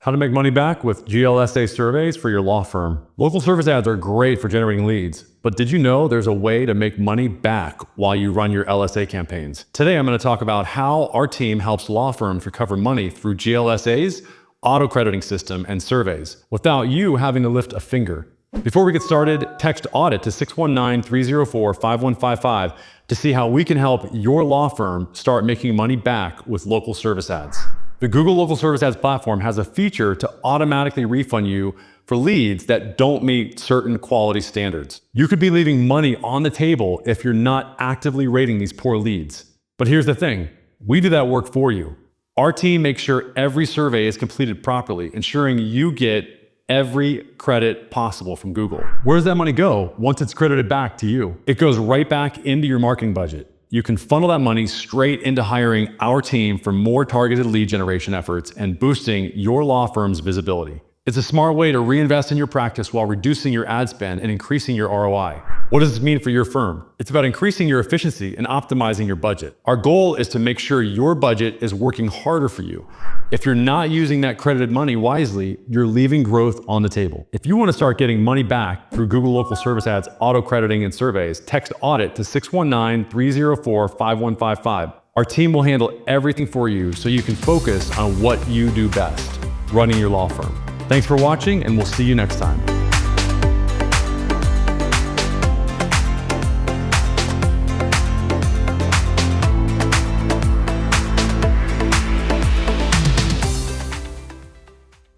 How to make money back with GLSA surveys for your law firm. Local service ads are great for generating leads, but did you know there's a way to make money back while you run your LSA campaigns? Today, I'm going to talk about how our team helps law firms recover money through GLSA's auto-crediting system and surveys without you having to lift a finger. Before we get started, text Audit to 619-304-5155 to see how we can help your law firm start making money back with local service ads. The Google Local Service Ads platform has a feature to automatically refund you for leads that don't meet certain quality standards. You could be leaving money on the table if you're not actively rating these poor leads. But here's the thing, we do that work for you. Our team makes sure every survey is completed properly, ensuring you get every credit possible from Google. Where does that money go once it's credited back to you? It goes right back into your marketing budget. You can funnel that money straight into hiring our team for more targeted lead generation efforts and boosting your law firm's visibility. It's a smart way to reinvest in your practice while reducing your ad spend and increasing your ROI. What does this mean for your firm? It's about increasing your efficiency and optimizing your budget. Our goal is to make sure your budget is working harder for you. If you're not using that credited money wisely, you're leaving growth on the table. If you want to start getting money back through Google Local Service Ads, auto-crediting, and surveys, text Audit to 619-304-5155. Our team will handle everything for you so you can focus on what you do best, running your law firm. Thanks for watching, and we'll see you next time.